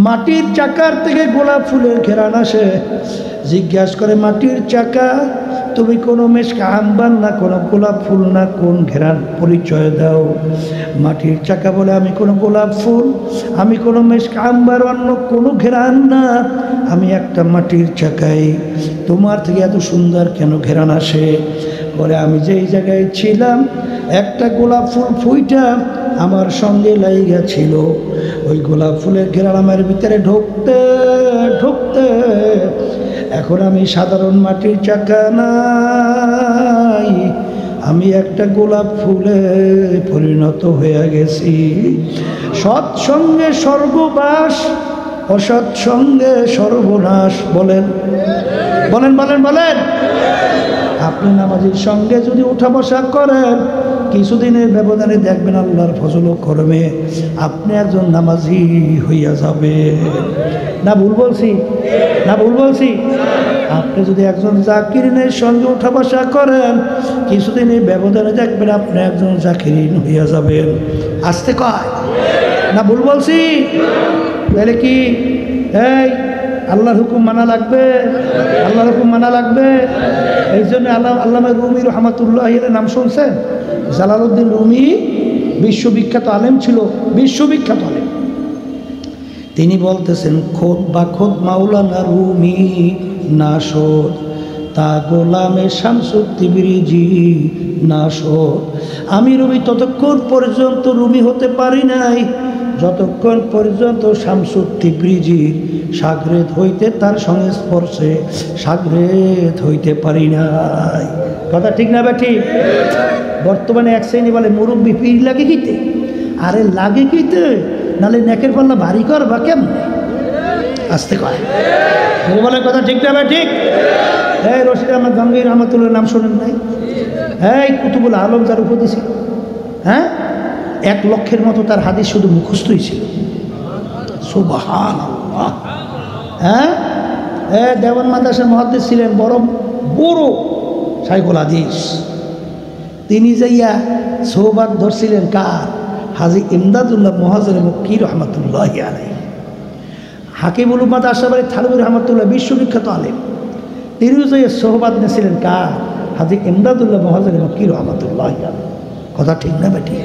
মাটির চাকার থেকে গোলাপ ফুলের ঘেরান আসে। জিজ্ঞাসা করে, মাটির চাকা, তুমি কোনো মেশক আম্বার না, কোনো গোলাপ ফুল না, কোন ঘেরান পরিচয় দাও? মাটির চাকা বলে, আমি কোনো গোলাপ ফুল, আমি কোনো মেশক আম্বার, অন্য কোনো ঘেরান না, আমি একটা মাটির চাকাই। তোমার থেকে এত সুন্দর কেন ঘেরান আসে? বলে, আমি যেই জায়গায় ছিলাম একটা গোলাপ ফুল ফুইটা আমার সঙ্গে লাইগা ছিল। ওই গোলাপ ফুলের ঘেরান আমার ভিতরে ঢুকতে ঢুকতে এখন আমি সাধারণ মাটির চাকা নাই, আমি একটা গোলাপ ফুলে পরিণত হয়ে গেছি। সৎসঙ্গে স্বর্গবাস, অসৎসঙ্গে সর্বনাশ। বলেন বলেন বলেন বলেন। আপনি নামাজির সঙ্গে যদি উঠা বসা করেন, কিছুদিনের ব্যবধানে দেখবেন আল্লাহর ফজল ও করমে আপনি একজন নামাজি হইয়া যাবে। না ভুল বলছি? না ভুল বলছি? আপনি যদি একজন জাকিরিনের সঙ্গে উঠা বসা করেন, কিছুদিনের ব্যবধানে দেখবেন আপনি একজন জাকিরিন হইয়া যাবেন। আসতে কয় না ভুল বলছি? তাহলে কি এই আল্লাহর হুকুম মানা লাগবে, আল্লাহর হুকুম মানা লাগবে। এই জন্য আল্লামা রুমি রহমাতুল্লাহ নাম শুনছেন? জালালউদ্দিন রুমি বিশ্ববিখ্যাত আলেম ছিল, বিশ্ববিখ্যাত আলেম। তিনি বলতেছেন, খোদ বা খোদ মাওলানা রুমি নাশদ, তা গোলামে শামসুত্তিবরিজি নাশদ। আমি রুমি ততক্ষণ পর্যন্ত রুমি হতে পারি নাই যতক্ষণ পর্যন্ত শামসুত্তিবরিজির সাগরেদ হইতে, তার সংস্পর্শে সাগরেদ হইতে পারি নাই। কথা ঠিক না বেঠি? বর্তমানে এক শ্রেণী বলে মুরব্বী পীর লাগে কিতে। আরে লাগে কিতে, নালে নেকের পাল্লা ভারী করবা কেমন? আসতে কয় বলে। কথা ঠিক না ঠিক? এই রশিদ আহমদ গঙ্গী রহমতুল্লাহ নাম শোনেন নাই? এই কুতুবুল আলম যার উপদেশ ছিল, হ্যাঁ, 1 লক্ষের মতো তার হাদিস শুধু মুখস্থই ছিল। সুবহানাল্লাহ। হ্যাঁ, দেওয়ান মাদ্রাসার মুহাদ্দিস ছিলেন, বড় বড় শাইখুল হাদিস। তিনি যাইয়া সোহবাত ধরছিলেন কার? হাজী ইমদাদুল্লাহ মুহাজির মক্কি রহমতুল্লাহি আলাইহি। হাকিমুল উম্মাত আশরাফ থানভী রহমতুল্লাহ বিশ্ববিখ্যাত আলেম, তিনিও যাইয়া সোহবাত নিয়েছিলেন কার? হাজী ইমদাদুল্লাহ মুহাজির মক্কি রহমতুল্লাহি আলাইহি। কথা ঠিক না বেটি?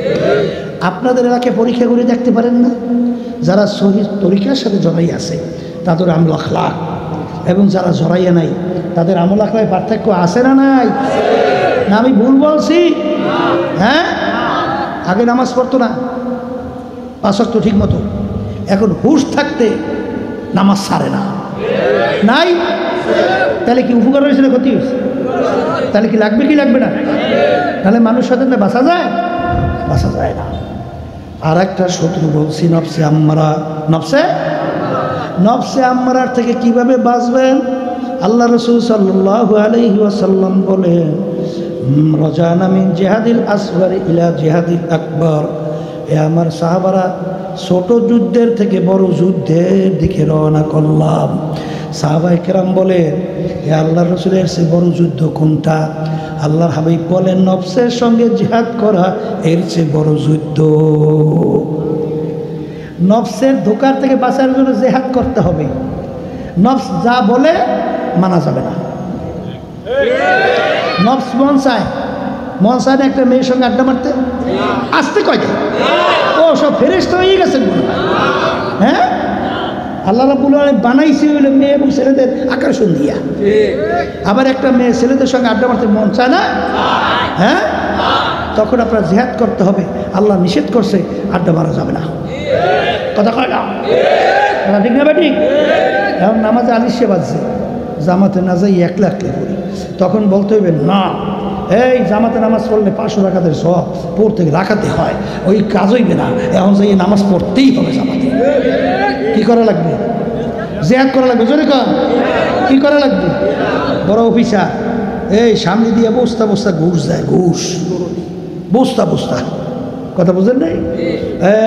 আপনাদের এলাকায় পরীক্ষা করে দেখতে পারেন না? যারা সহিহ তরিকার সাথে জড়াই আছে তাদের আমল আখলাক, এবং যারা জড়াইয়া নাই তাদের আমল আখলাকে পার্থক্য আছে না নাই? না আমি ভুল বলছি? হ্যাঁ, আগে নামাজ পড়তো না 5 ওয়াক্ত ঠিক মতো, এখন হুশ থাকতে নামাজ ছাড়ে না। নাই? তাহলে কি উপকার হয়েছে না ক্ষতি হয়েছে? তাহলে কি লাগবে কি লাগবে না? তাহলে মানুষ সাথে বাঁচা যায়? বাঁচা যায় না। আর একটা শত্রু বলছি, নফসে আম্মারা। নফসে আম্মারার থেকে কিভাবে বাঁচবেন? আল্লাহ রাসূল সাল্লাল্লাহু আলাইহি ওয়াসাল্লাম বলেন, রজানা মিন জিহাদিল আসগর ইলা জিহাদিল আকবর। এ আমার সাহাবারা, ছোট যুদ্ধের থেকে বড় যুদ্ধের দিকে রওনা করলাম। সাহাবায়ে কেরাম বলেন, এ আল্লাহর রাসূলের চেয়ে বড় যুদ্ধ কোনটা? আল্লাহর হাবিব বলেন, নফসের সঙ্গে জিহাদ করা এর চেয়ে বড় যুদ্ধ। নফসের ধোঁকার থেকে বাঁচার জন্য জিহাদ করতে হবে। নফস যা বলে মানা যাবে না। নফস মন চায় না একটা মেয়ের সঙ্গে আড্ডা মারতে? আসতে কয় যায়? ও সব ফেরেশতা হয়ে গেছেন। হ্যাঁ, আল্লাহ রাব্বুল আলামিন বানাইছে হইল মেয়ে এবং ছেলেদের আকর্ষণ দিয়া। আবার একটা মেয়ে ছেলেদের সঙ্গে আড্ডা মারতে মন চায় না? হ্যাঁ, তখন আপনার জিহাদ করতে হবে। আল্লাহ নিষেধ করছে, আড্ডা মারা যাবে না। কথা কয় না? কথা ঠিক না বেটি? এখন নামাজে আলিশে বাজছে, জামাতে না যাই একলা করি, তখন বলতে হইবে না, এই জামাতে নামাজ পড়লে 500 রাকাতের সওয়াব পড়তে রাখাতে হয়, ওই কাজ হইবে না, এখন যাই নামাজ পড়তেই হবে জামাতে। কি করা লাগবে? জিহাদ করা লাগবে। জোরে কর, কি করা লাগবে? বড় অফিসার এই সামনে দিয়ে বস্তা বস্তা ঘুষ যায়, ঘুষ বস্তা বস্তা। কথা বুঝেন নাই?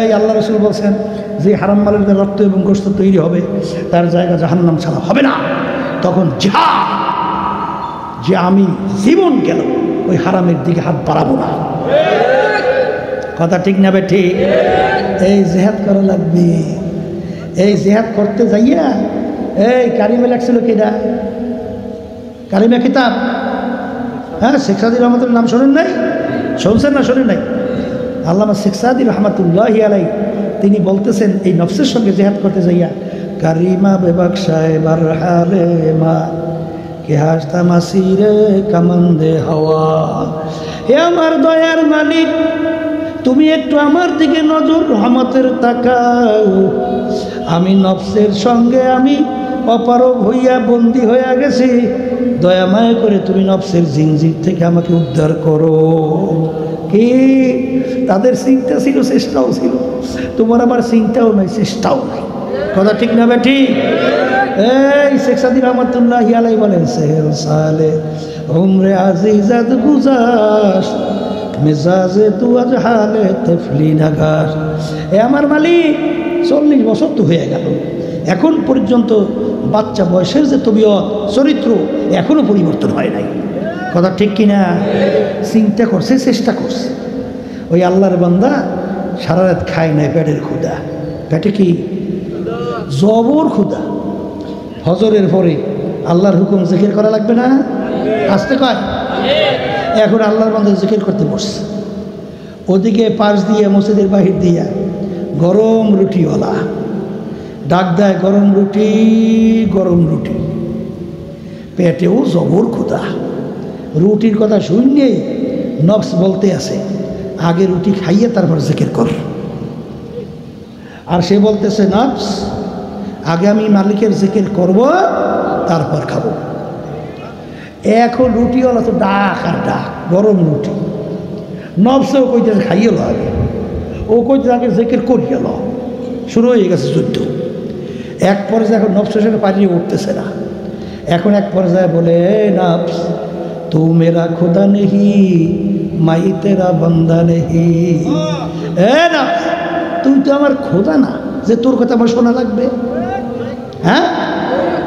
এই আল্লাহ রাসূল বলছেন, যে হারাম মালের রক্ত এবং গোশত তৈরি হবে তার জায়গা জাহান্নাম ছাড়া হবে না। তখন জিহাদ, যে আমি জীবন গেল ওই হারামের দিকে হাত বাড়াবো না। কথা ঠিক না বেঠি? এই জিহাদ করা লাগবে। এই জিহাদ করতে যাইয়া এই কারিমে লাগছিল কিনা, কারিমা কিতাব, হ্যাঁ শেখ সাদি রহমতুল্লাহ নাম শোনেন নাই? শুনছেন না শোনেন নাই? আল্লামা শেখ সাদি রহমতুল্লাহি আলাই তিনি বলতেছেন এই নফসের সঙ্গে জিহাদ করতে যাইয়া, কারিমা বেবাকশায় বারহারে মা কে হাসতা মাসিরে কামান্দে হাওয়া। হে আমার দয়ার মালিক, তুমি একটু আমার দিকে নজর রহমতের তাকাও। আমি নফসের সঙ্গে আমি অপারগ হইয়া বন্দী হইয়া গেছি, দয়া মায়া করে তুমি নফসের জিনজির থেকে আমাকে উদ্ধার করো। কি তাদের চিন্তা ছিল, চেষ্টাও ছিল। তোমার আমার চিন্তাও নাই, চেষ্টাও নাই। কথা ঠিক না বেঠি? এই শেখ সাদি রহমতুল্লাহি আলাইহি বলেন, সেহেল সালে উমরে আজিজাত গুজাস মেজাজে তু আজ হালে তেফলি নাগাস। এ আমার মালিক 40 বছর তো হয়ে গেল, এখন পর্যন্ত বাচ্চা বয়সের যে তবিয়ত চরিত্র এখনো পরিবর্তন হয় নাই। কথা ঠিক কিনা? চিন্তা করছে, চেষ্টা করছে। ওই আল্লাহর বান্দা সারা রাত খায় নাই, পেটের ক্ষুধা, পেটে কি জবর ক্ষুধা। হজরের পরে আল্লাহর হুকুম জিকির করা লাগবে না? আসতে কয় এখন আল্লাহর বান্দা জিকির করতে বসছে। ওদিকে পাশ দিয়ে মসজিদের বাহির দিয়া গরম রুটিওয়ালা ডাক দেয়, গরম রুটি, গরম রুটি। পেটেও জবর ক্ষুধা। রুটির কথা শুনলেই নফস বলতে আছে আগে রুটি খাইয়ে তারপর জিকির কর। আর সে বলতেছে নফস আগে আমি মালিকের জিকির করব তারপর খাবো। এখন রুটিওয়ালা তো ডাক আর ডাক, গরম রুটি। নফসেও কইতেছে খাইয়ে লো আগে, ও কইতে আগে জিকির করিয়ে লো। শুরু হয়ে গেছে যুদ্ধ। এক পর্যায়ে এখন নফসের সাথে পালিয়ে উঠতেছে না। এখন এক পর্যায়ে বলে, নফস তু মেরা খুদা নেহি মাই তেরা বান্দা নেহি। এ নফস তুই তো আমার খোদা না যে তোর কথা আমার শোনা লাগবে, হ্যাঁ?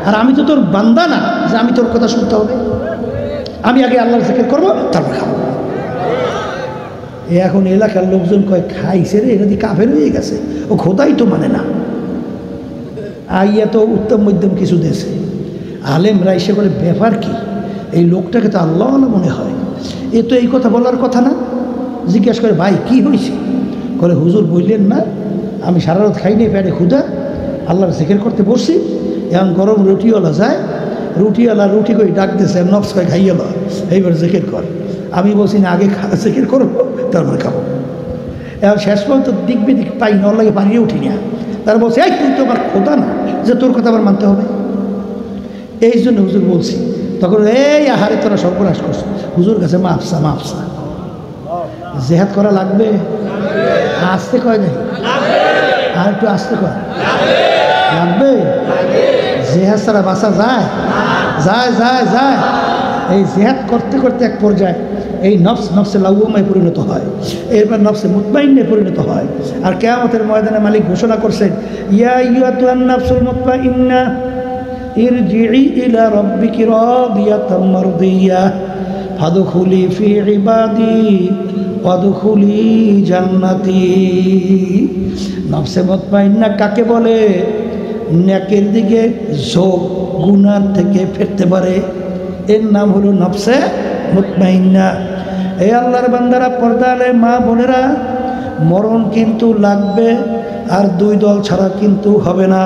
আর আমি তো তোর বান্দা না যে আমি তোর কথা শুনতে হবে। আমি আগে আল্লাহর জিকির করবো তারপর খাবো। এখন এলাকার লোকজন কয় খাইছে রে, এটা দিয়ে কাফের হয়ে গেছে, ও খোদাই তো মানে না। আইয়া তো উত্তম মধ্যম কিছু দেশে আলেমরা এসে বলে, ব্যাপার কি? এই লোকটাকে তো আল্লাহ মনে হয়, এ তো এই কথা বলার কথা না। জিজ্ঞাসা করে, ভাই কি হয়েছে? বলে, হুজুর বললেন না আমি সারা রাত খাই নাই, পেটে ক্ষুধা, আল্লাহর জিকির করতে বসছি। এখন গরম রুটিওয়ালা যায়, রুটিওয়ালা রুটি করে ডাক দিয়েছে, নফস করে খাইয়াল এইবার জিকির কর। আমি বলছি না আগে জিকির করবো তারপর খাবো। এখন শেষ পর্যন্ত দিক বিদিক পাই না, ওর লাগে পারিয়ে উঠি না। তারা বলছে, এই তুই তো আমার খোদা না যে তোর কথা আবার মানতে হবে। এই জন্য হুজুর বলছি। তখন এই আহারে তোরা সর্বনাশ করছো, হুজুর কাছে মাফসা মাফসা। জেহাদ করা লাগবে, আসতে কয় নাই, আর একটু আসতে কয় লাগবে। জেহাদ ছাড়া বাঁচা যায়? যায় যায় যায়। এই জেহাদ করতে করতে এক পর্যায়ে এই নফসে লাউমায় পরিণত হয়, এরপর নফসে মুতমাইন্নে পরিণত হয়। আর কিয়ামতের ময়দানে মালিক ঘোষণা করছেন, ইয়া আইয়ুহান নাফসুল মুতমাইন্না ইরজিই ইলা রাব্বিকি রাদিয়াতাম মারদিয়া ফাদখুলি ফি ইবাদি ওয়াদখুলি জান্নাতি। নফসে মুতমাইন্না কাকে বলে? নেকের দিকে ঝোঁক, গুনার থেকে ফিরতে পারে, এর নাম হলো নফসে মুতমাইন্না। এই আল্লাহর বান্দারা, পর্দালে মা বোনেরা, মরণ কিন্তু লাগবে, আর দুই দল ছাড়া কিন্তু হবে না।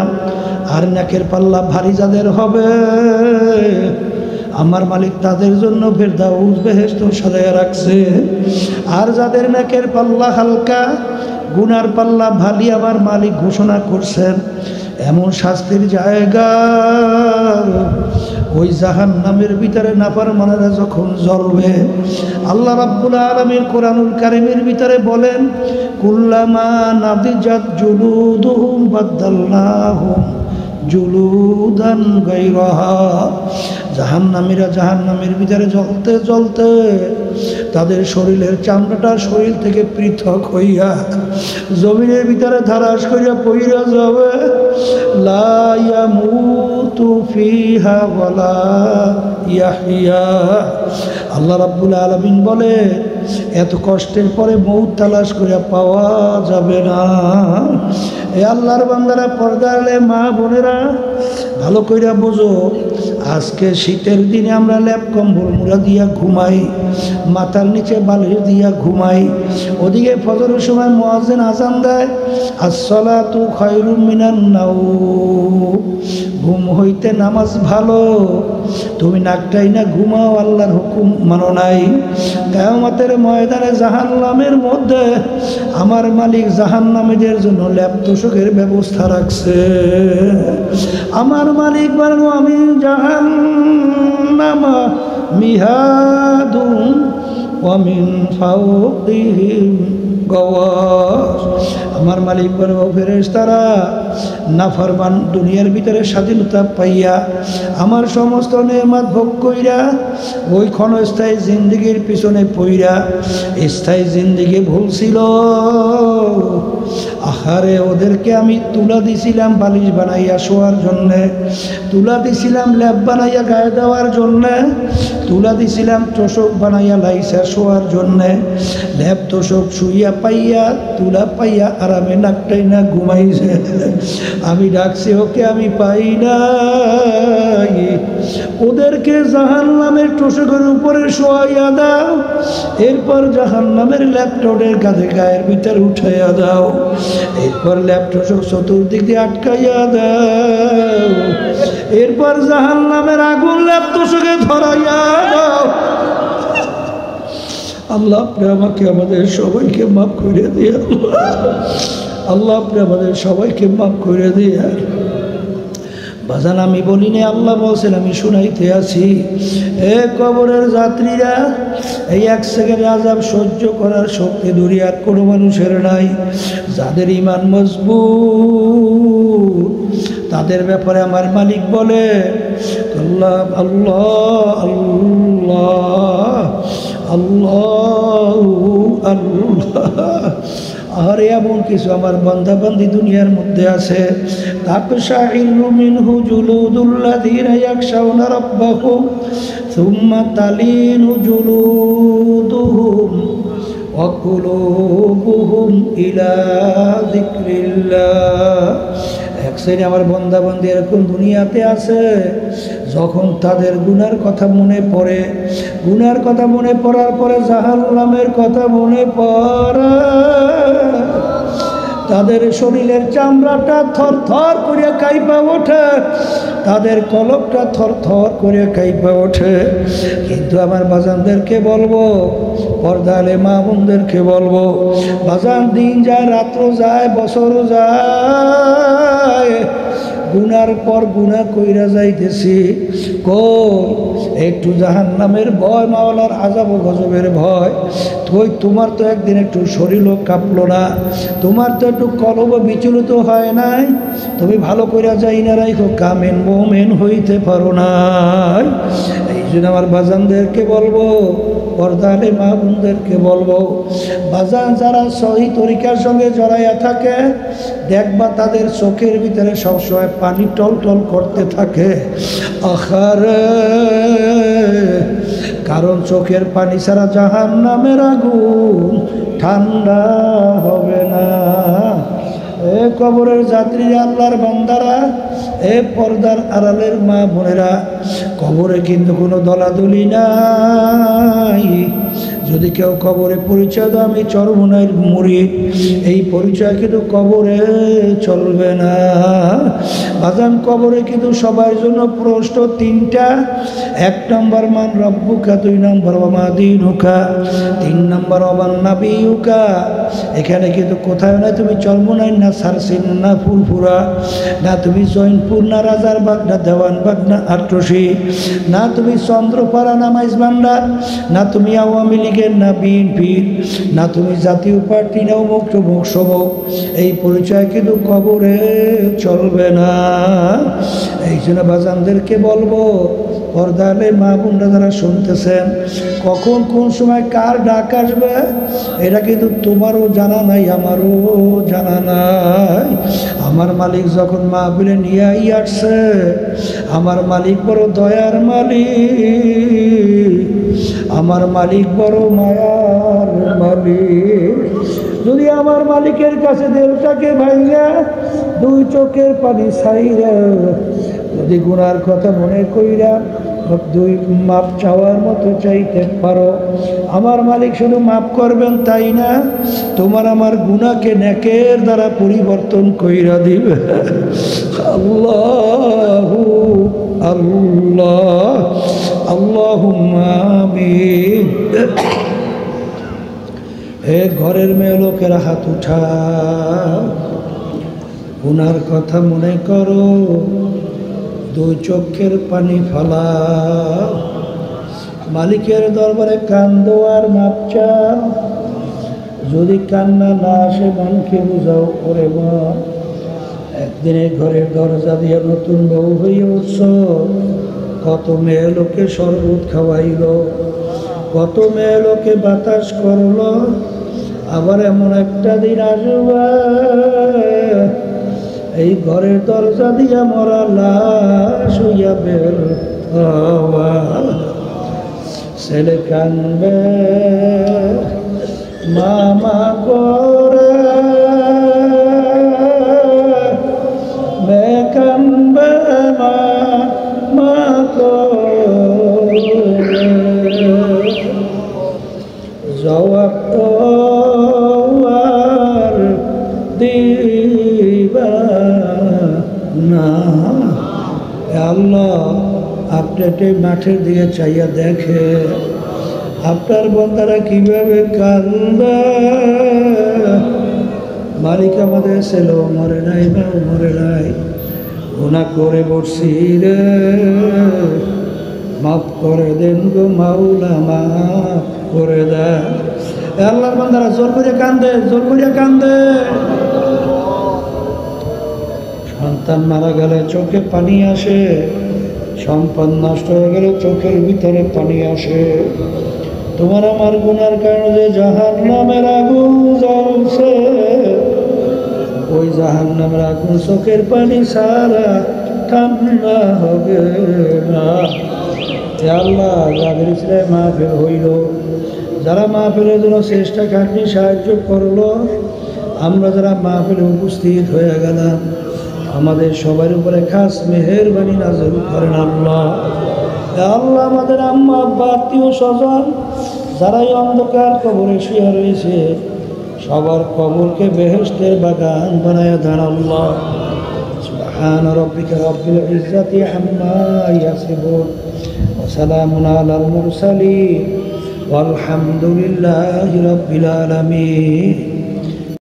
আর নেকের পাল্লা ভারী যাদের হবে, আমার মালিক তাদের জন্য ফেরদাউস বেহেশত সাজায়া রাখছে। আর যাদের নেকের পাল্লা হালকা, গুনার পাল্লা ভারী, আমার মালিক ঘোষণা করছেন এমন শাস্তির জায়গা ওই জাহান্নামের ভিতরে নাফরমানেরা যখন জ্বলবে। আল্লাহ রাব্বুল আলামিন কোরআনুল কারীমের ভিতরে বলেন, কুল্লামা নাদিজাত জুলুদুহুম বাদদালনাহুম জুলুদান গায়রাহা। জাহান্নামীরা জাহান্নামের ভিতরে জ্বলতে জ্বলতে তাদের শরীরের চামড়াটা শরীর থেকে পৃথক হইয়া জমিনের ভিতরে ধারাস করিয়া পইরা যাবে। লা ইয়ামুতু ফিহা ওয়ালা ইয়াহইয়া। আল্লাহ রাব্বুল আলামিন বলে, এত কষ্টের পরে মৌত তালাশ করিয়া পাওয়া যাবে না। এ আল্লাহর বান্দারা, পর্দার আলে মা বোনেরা, ভালো কইরা বোঝো, আজকে শীতের দিনে আমরা ল্যাপ কম্বল মুড়া দিয়া ঘুমাই, মাথার নিচে বালিশ দিয়া ঘুমাই। ওদিকে ফজরের সময় মুয়াজ্জিন আযান দেয়, আসসালাতু খায়রুম মিনান নাওম, ঘুম হইতে নামাজ ভালো। তুমি নাকটাই না ঘুমাও, আল্লাহর হুকুম মানো নাই। কিয়ামতের ময়দানে জাহান্নামের মধ্যে আমার মালিক জাহান্নামীদের জন্য ল্যাপ তোশকের ব্যবস্থা রাখছে। আমার মালিক বলেন, আমি জাহান্নামা মিহাদুন ওয়া মিন ফাওকিহিম গাওয়াশ। আমার মালিক বলেন, ও ফেরেশতারা, নাফরমান দুনিয়ার ভিতরে স্বাধীনতা পাইয়া আমার সমস্ত নেয়ামত ভোগ কইরা ওই ক্ষণস্থায়ী জিন্দেগির পিছনে পইরা স্থায়ী জিন্দেগি ভুলছিল। আহারে, ওদেরকে আমি তুলা দিছিলাম বালিশ বানাইয়া শোয়ার জন্যে, তুলা দিছিলাম ল্যাপ বানাইয়া গায়ে দেওয়ার জন্যে, তুলা দিছিলাম তোষক বানাইয়া লাইসা শোয়ার জন্যে। ল্যাপ তোষক শুইয়া পাইয়া, তুলা পাইয়া আরামে নাকটাই না ঘুমাইছে। আমি ডাকছি ওকে, আমি পাই নাই। ওদেরকে জাহান্নামের তোষকের উপরে শোয়াইয়া দাও, এরপর জাহান্নামের ল্যাপটপের কাঁধে গায়ের ভিতরে উঠাইয়া দাও, এরপর ল্যাপটপ চতুর্দিক দিয়ে আটকাইয়া দাও, এরপর জাহান্নামের আগুন ল্যাপটপকে ধরাইয়া দাও। আল্লাহ, আপনি আমাকে আমাদের সবাইকে মাফ করে দিয়ে, আল্লাহ আপনি আমাদের সবাইকে মাফ করে দিয়ে। বাজান আমি বলিনি, আল্লাহ বলছেন, আমি শুনাইতে আছি। এ কবরের যাত্রীরা, এই এক সেকেন্ডে আযাব সহ্য করার শক্তি দুনিয়ার কোনো মানুষের নাই। যাদের ঈমান মজবুত, তাদের ব্যাপারে আমার মালিক বলে, আল্লাহ আল্লাহ আল্লাহ আল্লাহ আল্লাহ। আর এমন কিছু আমার বান্দা বান্দি দুনিয়ার মধ্যে আছে, তাকশাইরু মিনহু জুলুদুল্লাযীনা ইয়াখশাউনা রাব্বাহুম সুম্মা তালিনু জুলুদুহুম ওয়া কুলুবুহুম ইলা যিকরিল্লাহ। এক শ্রেণী আমার বান্দা বান্দি এরকম দুনিয়াতে আছে, যখন তাদের গুনার কথা মনে পড়ে, গুনার কথা মনে পড়ার পরে জাহান্নামের কথা মনে পড়ে, তাদের শরীরের চামড়াটা থর থর করে কাঁপা ওঠে, তাদের কলবটা থর থর করে কাঁপা ওঠে। কিন্তু আমার বাজানদেরকে বলবো, পর্দালে মা বোনদেরকে বলবো, বাজান দিন যায়, রাত্র যায়, বছর যায়, গুনার পর গুনা কইরা যাইতেছি। কই একটু জাহান্নামের ভয়, মাওলার আযাব ও গজবের ভয়? কই তোমার তো একদিন একটু শরীরও কাঁপলো না, তোমার তো একটু কলব বিচলিত হয় নাই? তুমি ভালো কইরা যাই না রাইখো, কামেন মোমেন হইতে পারো নাই। এই জন্য আমার বাজানদেরকে বলবো, পর্দালে মা বোনদেরকে বলবো, বাজান যারা সহি তরিকার সঙ্গে জড়াইয়া থাকে, দেখবা তাদের চোখের ভিতরে সবসময় পানি টল টল করতে থাকে। আহারে, কারণ চোখের পানি ছাড়া জাহান্নামের আগুন ঠান্ডা হবে না। এ কবরের যাত্রী, আল্লাহর বান্দারা, এ পর্দার আড়ালের মা বোনেরা, কবরে কিন্তু কোনো দলাদলি নাই। যদি কেউ কবরে পরিচয় দেয় আমি চরমনাইয়ের মুরিদ, এই পরিচয় কিন্তু কবরে চলবে না। বাজান, কবরে কিন্তু সবার জন্য প্রশ্ন তিনটা। এক নম্বর মান রব্বুকা, দুই নম্বর ওমা দীনুকা, তিন নম্বর ওমান নাবিয়ুকা। এখানে কিন্তু কোথাও না তুমি চরমনাই, না সারসিন, না ফুলপুরা, না তুমি জৈনপুর, না রাজারবাগ, না দেওয়ানবাগ, না আট্রসি, না তুমি চন্দ্রপাড়া, না মাইজভান্ডার, না তুমি আওয়ামী লীগের, না বিএনপির, না তুমি জাতীয় পার্টি, না অমুক তমুক সমুক। এই পরিচয় কিন্তু কবরে চলবে না। এই জন্য বাজানদেরকে বলবো, পর্দালে মা বোনরা যারা শুনতেছেন, কখন কোন সময় কার ডাক আসবে এটা কিন্তু তোমারও জানা নাই, আমারও জানা নাই। আমার মালিক যখন মাহফিলে নিয়ে আসছে, আমার মালিক বড় দয়ার মালিক, আমার মালিক বড় মায়ার মালিক। যদি আমার মালিকের কাছে দেলটাকে ভাইয়া দুই চোখের পানি ছাইরা যদি গুনার কথা মনে কইরা দুই মাপ চাওয়ার মতো চাইতে পারো, আমার মালিক শুধু মাফ করবেন তাই না, তোমার আমার গুনাহকে নেকের দ্বারা পরিবর্তন কইরা দিবে। আল্লাহু আল্লাহ, আল্লাহুম্মা আমিন। হে ঘরের মেয়ে লোকেরা হাত উঠাও, গুনার কথা মনে করো, দুই চোখের পানি ফালাও, মালিকের দরবারে কান্দো আর মাপ চাও। যদি কান্না না আসে মনকে বুঝাও, ওরে মা একদিনে ঘরের দরজা দিয়ে নতুন বউ হয়ে উঠছ, কত মেয়ে লোকে শরবত খাওয়াইল, কত মেয়ে লোকে বাতাস করলো, আবার এমন একটা দিন আসবে এই ঘরের দরজা দিয়া মরা লাশ হইয়া বের হওয়া। ছেলে কানবে মামা করে, মেয়ে কানবে মামা করে, জবাব তো আর দিবা না। আল্লাহ আপনি মাঠের দিকে চাইয়া দেখে আপনার বন্দারা কিভাবে কান্দে। মালিক আমাদের ছেলে মরে নাই, মেয়েও মরে নাই, গুনাহ করে বসছি রে, মাফ করে দেন গো মাওলা, মাফ করে দেন। আল্লাহর বান্দারা জোর করে কান্দে, জোর করে কান্দে। সন্তান মারা গেলে চোখে পানি আসে, সম্পদ নষ্ট হয়ে গেলে চোখের ভিতরে পানি আসে। তোমার আমার গুনার কারণে যে জাহান্নামের আগুন জ্বলছে, ওই জাহান্নামের আগুন চোখের পানি ছাড়া ঠান্ডা হবে না। আল্লাহ যাদের ইসলাম মাহফিল হইল, যারা মাহফিলের জন্য চেষ্টা খাটনি সাহায্য করলো, আমরা যারা মাহফিলে উপস্থিত হয়ে গেলাম, আমাদের সবার উপরে খাস মেহেরবানি নাযিল করেন আল্লাহ। আল্লাহ আমাদের আম্মা আব্বা আত্মীয় স্বজন যারা এই অন্ধকার কবরে শুয়ে রয়েছে, সবার কবরকে বেহেশতের বাগান বানায় দেন আল্লাহ। সুবহান রাব্বিকা রাব্বিল ইজ্জাতি আম্মা ইয়াসিফুন ওয়া সালামুন আলাল মুরসালিন ওয়ালহামদুলিল্লাহি রাব্বিল আলামিন।